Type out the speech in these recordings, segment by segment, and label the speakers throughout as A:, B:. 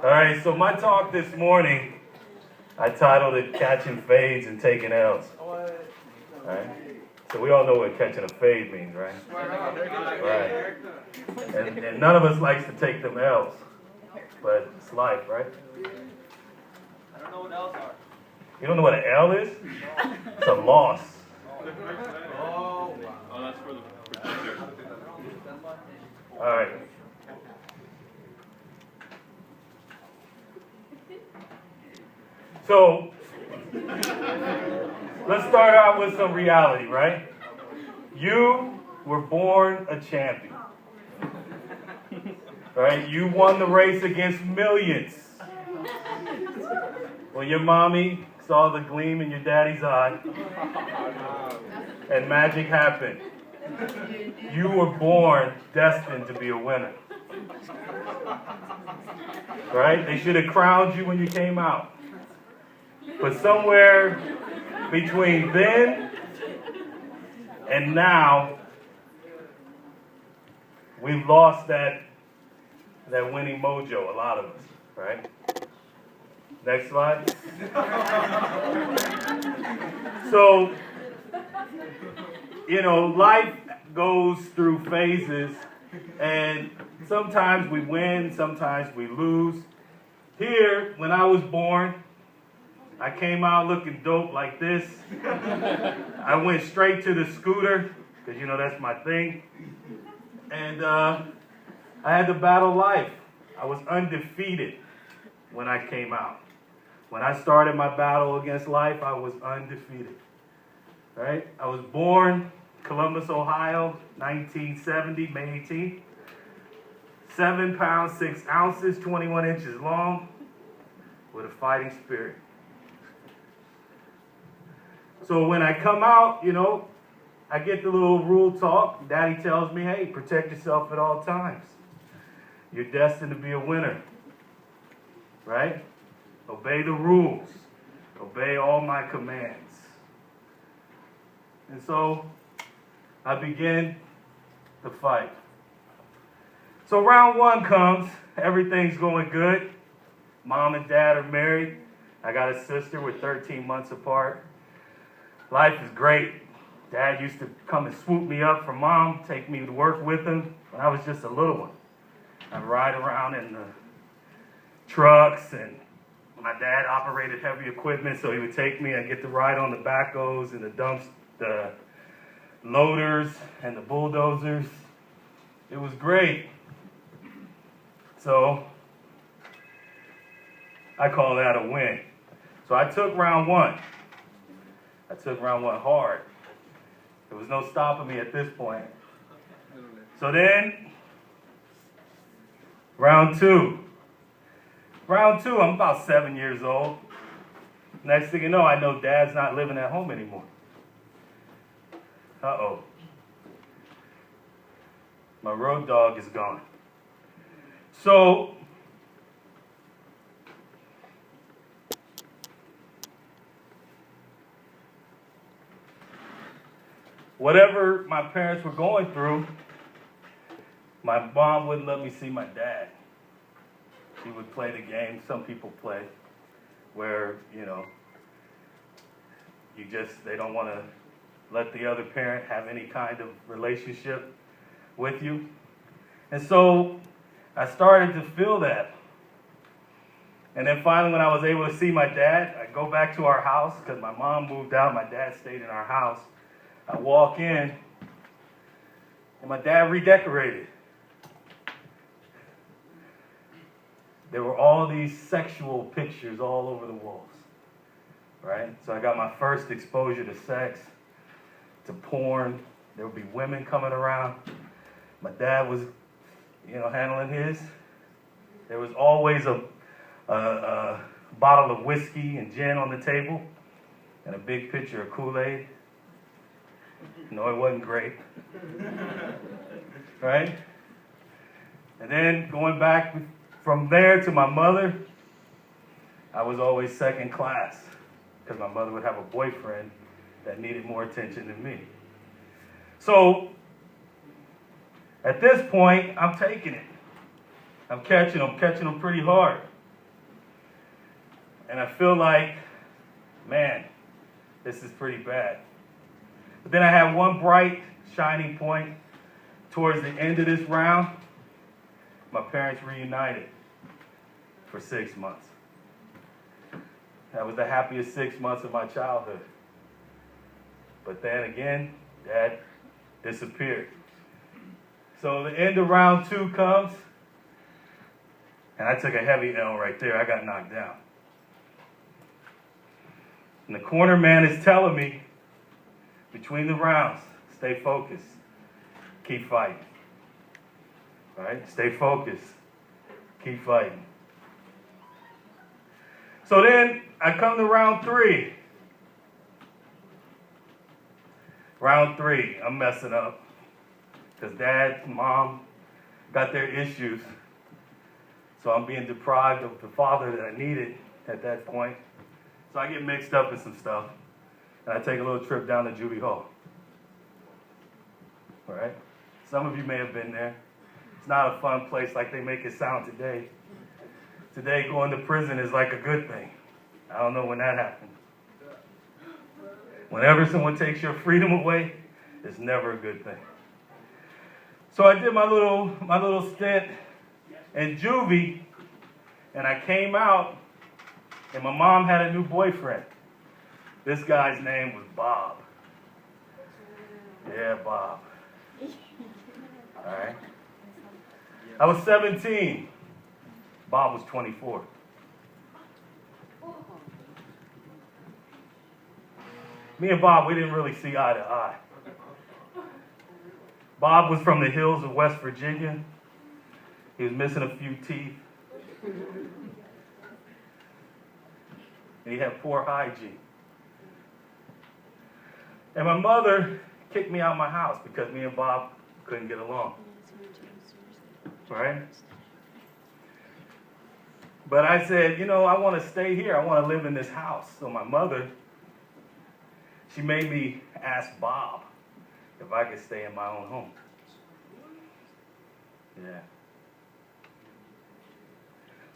A: All right, so my talk this morning, I titled it Catching Fades and Taking L's. All right? So we all know what catching a fade means, right? Right. And none of us likes to take them L's, but it's life, right?
B: I don't know what L's are.
A: You don't know what an L is? It's a loss.
B: Oh, that's for the projector.
A: All right. So, let's start out with some reality, right? You were born a champion. Right? You won the race against millions. When your mommy saw the gleam in your daddy's eye and magic happened, you were born destined to be a winner. Right? They should have crowned you when you came out. But somewhere between then and now, we've lost that winning mojo, a lot of us, right? Next slide. So, life goes through phases, and sometimes we win, sometimes we lose. Here, when I was born, I came out looking dope like this. I went straight to the scooter, because that's my thing. And I had to battle life. I was undefeated when I came out. When I started my battle against life, I was undefeated. Right? I was born Columbus, Ohio, 1970, May 18th. 7 pounds, 6 ounces, 21 inches long, with a fighting spirit. So when I come out, I get the little rule talk. Daddy tells me, hey, protect yourself at all times. You're destined to be a winner. Right? Obey the rules. Obey all my commands. And so I begin the fight. So round one comes. Everything's going good. Mom and dad are married. I got a sister. We're 13 months apart. Life is great. Dad used to come and swoop me up from mom, take me to work with him when I was just a little one. I'd ride around in the trucks, and my dad operated heavy equipment, so he would take me. I'd get to ride on the backhoes and the dumps, the loaders and the bulldozers. It was great. So I call that a win. So I took round one. I took round one hard. There was no stopping me at this point. So then, round two. Round two, I'm about 7 years old. Next thing you know, I know Dad's not living at home anymore. Uh-oh. My road dog is gone. So, whatever my parents were going through, my mom wouldn't let me see my dad. She would play the game some people play, where, they don't want to let the other parent have any kind of relationship with you. And so I started to feel that. And then finally, when I was able to see my dad, I go back to our house, because my mom moved out, my dad stayed in our house. I walk in, and my dad redecorated. There were all these sexual pictures all over the walls, right? So I got my first exposure to sex, to porn. There would be women coming around. My dad was, handling his. There was always a bottle of whiskey and gin on the table, and a big pitcher of Kool-Aid. No, it wasn't great. Right? And then going back from there to my mother, I was always second class, because my mother would have a boyfriend that needed more attention than me. So at this point, I'm taking it. I'm catching them pretty hard. And I feel like, man, this is pretty bad. But then I had one bright, shining point towards the end of this round. My parents reunited for 6 months. That was the happiest 6 months of my childhood. But then again, Dad disappeared. So the end of round 2 comes, and I took a heavy L right there. I got knocked down. And the corner man is telling me, between the rounds, stay focused, keep fighting. All right? Stay focused, keep fighting. So then I come to round 3. Round 3, I'm messing up. Because Dad and Mom got their issues. So I'm being deprived of the father that I needed at that point. So I get mixed up in some stuff. And I take a little trip down to Juvie Hall. All right? Some of you may have been there. It's not a fun place like they make it sound today. Today, going to prison is like a good thing. I don't know when that happened. Whenever someone takes your freedom away, it's never a good thing. So I did my little stint in juvie, and I came out, and my mom had a new boyfriend. This guy's name was Bob. Yeah, Bob. All right. I was 17. Bob was 24. Me and Bob, we didn't really see eye to eye. Bob was from the hills of West Virginia. He was missing a few teeth. And he had poor hygiene. And my mother kicked me out of my house because me and Bob couldn't get along. Right? But I said, I want to stay here. I want to live in this house. So my mother, she made me ask Bob if I could stay in my own home. Yeah.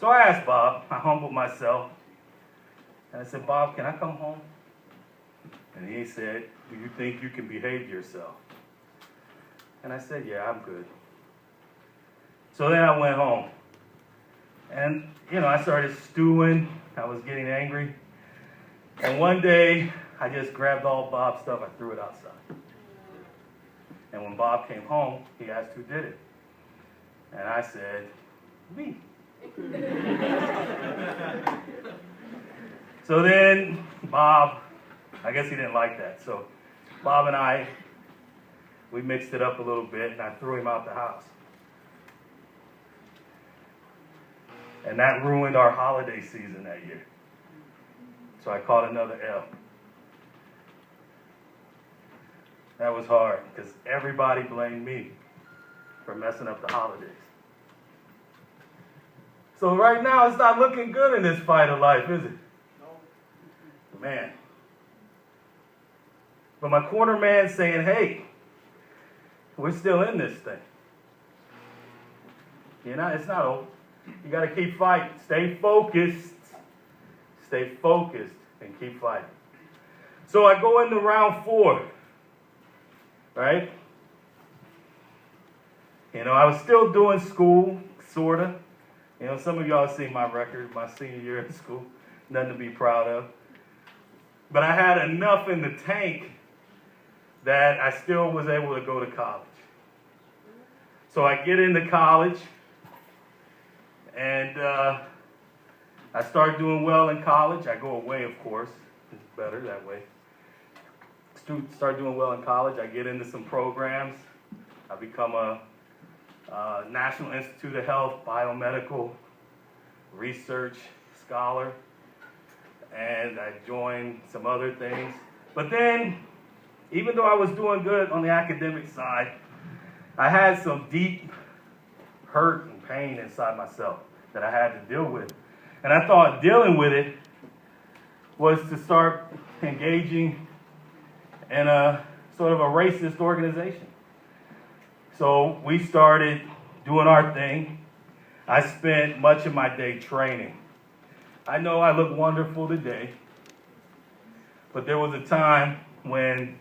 A: So I asked Bob, I humbled myself, and I said, Bob, can I come home? And he said, do you think you can behave yourself? And I said, yeah, I'm good. So then I went home. And, I started stewing. I was getting angry. And one day, I just grabbed all Bob's stuff. I threw it outside. And when Bob came home, he asked who did it. And I said, me. So then Bob, I guess he didn't like that. So Bob and I, we mixed it up a little bit, and I threw him out the house. And that ruined our holiday season that year. So I caught another L. That was hard, because everybody blamed me for messing up the holidays. So right now, it's not looking good in this fight of life, is it? No. Man. But my corner man's saying, hey, we're still in this thing. It's not over. You got to keep fighting. Stay focused. Stay focused and keep fighting. So I go into round 4. Right? I was still doing school, sort of. Some of y'all see my record, my senior year in school. Nothing to be proud of. But I had enough in the tank that I still was able to go to college. So I get into college, and I start doing well in college. I go away, of course. It's better that way. Start doing well in college. I get into some programs. I become a National Institute of Health biomedical research scholar, and I joined some other things. But then, even though I was doing good on the academic side, I had some deep hurt and pain inside myself that I had to deal with. And I thought dealing with it was to start engaging in a sort of a racist organization. So we started doing our thing. I spent much of my day training. I know I look wonderful today, but there was a time when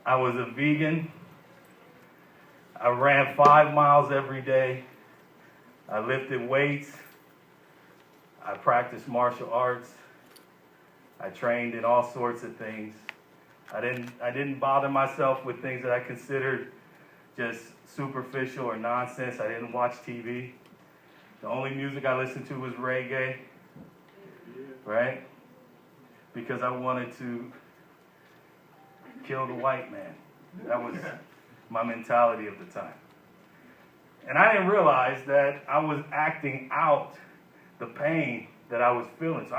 A: I was a vegan. I ran 5 miles every day. I lifted weights. I practiced martial arts. I trained in all sorts of things. I didn't bother myself with things that I considered just superficial or nonsense. I didn't watch TV. The only music I listened to was reggae, right? Because I wanted to kill the white man. That was my mentality of the time. And I didn't realize that I was acting out the pain that I was feeling. So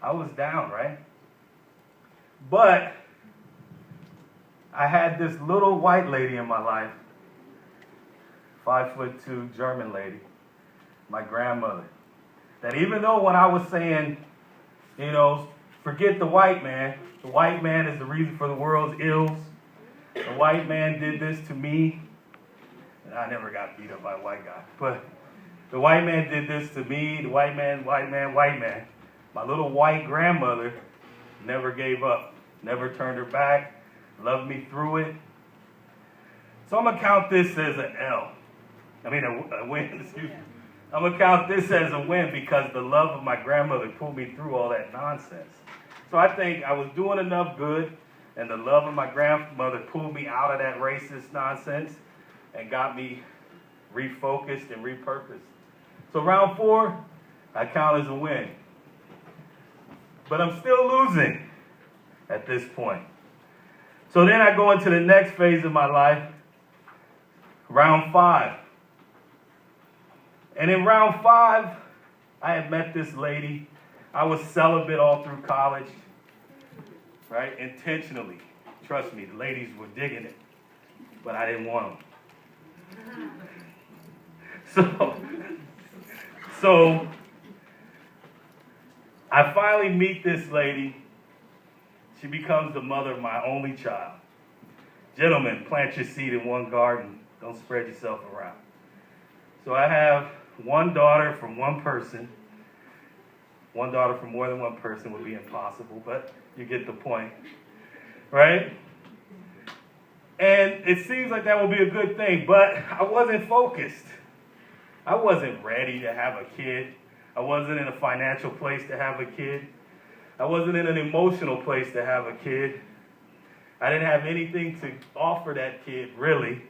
A: I was down, right? But I had this little white lady in my life, 5'2" German lady, my grandmother, that even though when I was saying, you know, forget the white man is the reason for the world's ills, the white man did this to me, and I never got beat up by a white guy, but the white man did this to me, the white man, my little white grandmother never gave up, never turned her back, loved me through it. So I'm going to count this as an L. I mean, a win, excuse me. I'm going to count this as a win because the love of my grandmother pulled me through all that nonsense. So I think I was doing enough good, and the love of my grandmother pulled me out of that racist nonsense and got me refocused and repurposed. So round 4, I count as a win. But I'm still losing at this point. So then I go into the next phase of my life, round 5. And in round 5, I had met this lady. I was celibate all through college, right? Intentionally. Trust me, the ladies were digging it, but I didn't want them. So I finally meet this lady. She becomes the mother of my only child. Gentlemen, plant your seed in one garden. Don't spread yourself around. So I have one daughter from one person. One daughter from more than one person would be impossible, but you get the point, right? And it seems like that will be a good thing, but I wasn't focused. I wasn't ready to have a kid. I wasn't in a financial place to have a kid. I wasn't in an emotional place to have a kid. I didn't have anything to offer that kid, really,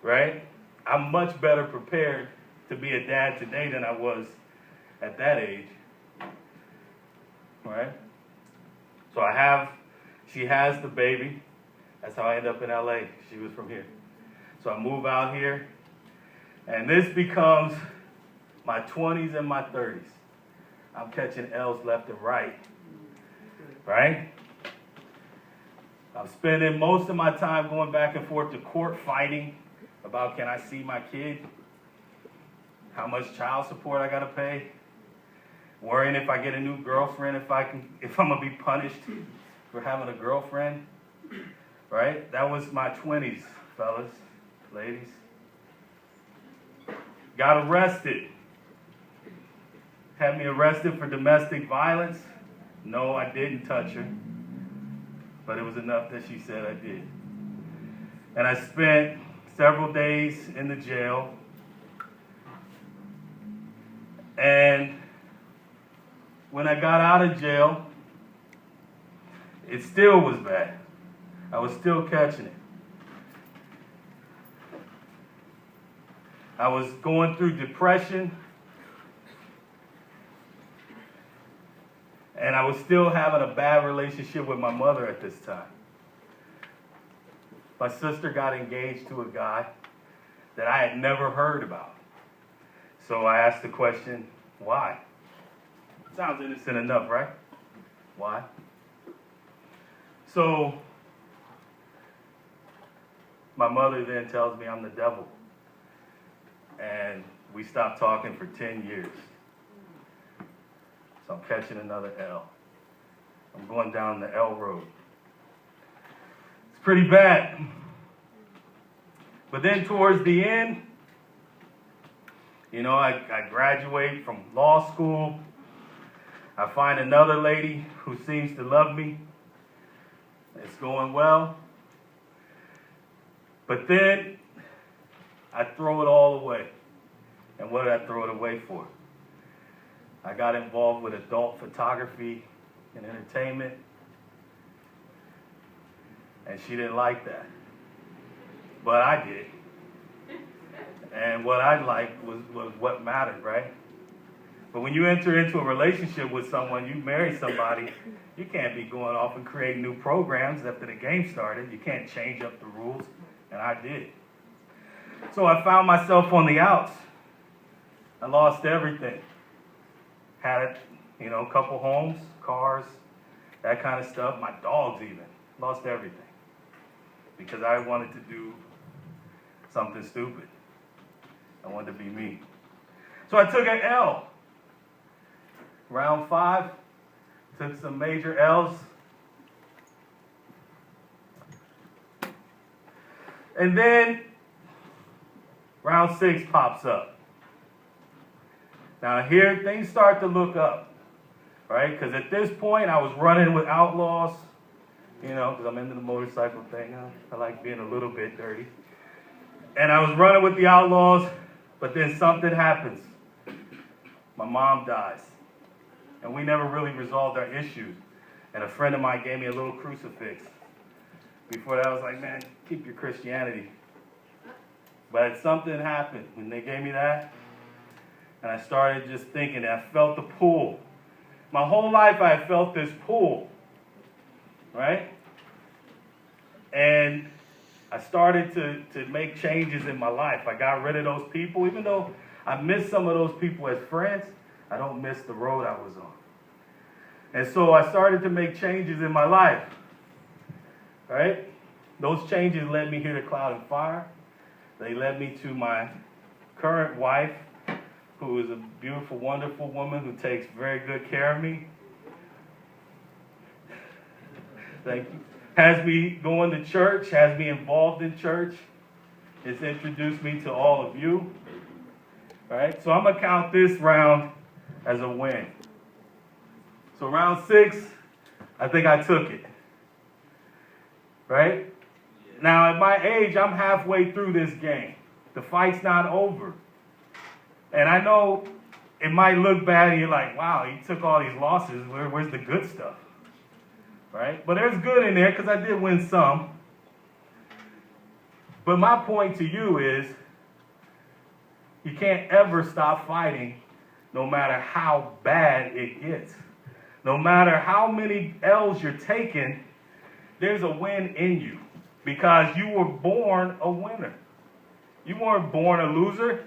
A: right? I'm much better prepared to be a dad today than I was at that age, right? So she has the baby. That's how I ended up in LA. She was from here. So I move out here, and this becomes my 20s and my 30s. I'm catching L's left and right, right? I'm spending most of my time going back and forth to court fighting about, can I see my kid? How much child support I gotta pay? Worrying if I get a new girlfriend, if I'm gonna be punished for having a girlfriend, right? That was my 20s, fellas, ladies. Got arrested. Had me arrested for domestic violence. No, I didn't touch her, but it was enough that she said I did. And I spent several days in the jail. And when I got out of jail, it still was bad. I was still catching it. I was going through depression. And I was still having a bad relationship with my mother at this time. My sister got engaged to a guy that I had never heard about. So I asked the question, why? Sounds innocent enough, right? Why? So my mother then tells me I'm the devil. And we stopped talking for 10 years. So I'm catching another L. I'm going down the L road. It's pretty bad. But then towards the end, you know, I graduate from law school. I find another lady who seems to love me. It's going well. But then I throw it all away. And what did I throw it away for? I got involved with adult photography and entertainment. And she didn't like that. But I did. And what I liked was what mattered, right? But when you enter into a relationship with someone, you marry somebody, you can't be going off and creating new programs after the game started. You can't change up the rules. And I did. So I found myself on the outs. I lost everything. Had, a couple homes, cars, that kind of stuff. My dogs even. Lost everything. Because I wanted to do something stupid. I wanted to be me. So I took an L. Round 5, took some major L's. And then round 6 pops up. Now here things start to look up, right? Because at this point I was running with outlaws, because I'm into the motorcycle thing. I like being a little bit dirty. And I was running with the outlaws, but then something happens. My mom dies. And we never really resolved our issues. And a friend of mine gave me a little crucifix. Before that, I was like, man, keep your Christianity. But something happened when they gave me that. And I started just thinking, I felt the pull. My whole life I had felt this pull. Right? And I started to make changes in my life. I got rid of those people. Even though I miss some of those people as friends, I don't miss the road I was on. And so I started to make changes in my life. Right? Those changes led me here to Cloud and Fire. They led me to my current wife, who is a beautiful, wonderful woman who takes very good care of me. Thank you. Has me going to church, has me involved in church. It's introduced me to all of you. Right? So I'm going to count this round as a win. So round 6, I think I took it. Right? Now, at my age, I'm halfway through this game. The fight's not over. And I know it might look bad, and you're like, wow, he took all these losses. Where's the good stuff? Right? But there's good in there because I did win some. But my point to you is you can't ever stop fighting no matter how bad it gets. No matter how many L's you're taking, there's a win in you because you were born a winner. You weren't born a loser,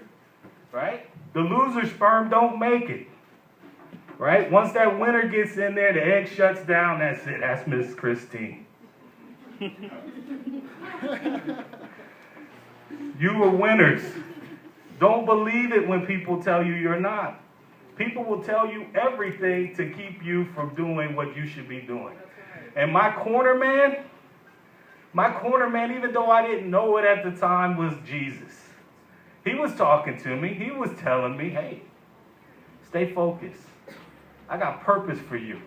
A: right? The loser sperm don't make it, right? Once that winner gets in there, the egg shuts down, that's it. That's Miss Christine. You were winners. Don't believe it when people tell you you're not. People will tell you everything to keep you from doing what you should be doing. And my corner man, even though I didn't know it at the time, was Jesus. He was talking to me. He was telling me, hey, stay focused. I got purpose for you.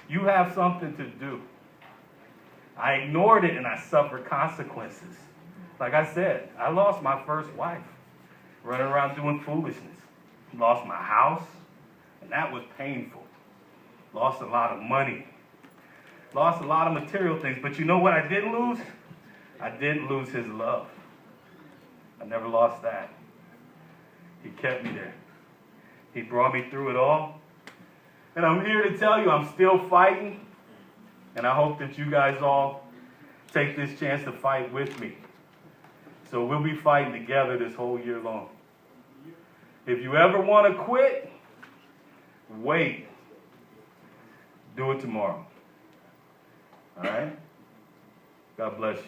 A: You have something to do. I ignored it and I suffered consequences. Like I said, I lost my first wife, running around doing foolishness. Lost my house, and that was painful. Lost a lot of money. Lost a lot of material things. But you know what I didn't lose? I didn't lose his love. I never lost that. He kept me there. He brought me through it all. And I'm here to tell you I'm still fighting. And I hope that you guys all take this chance to fight with me. So we'll be fighting together this whole year long. If you ever want to quit, wait. Do it tomorrow. All right? God bless you.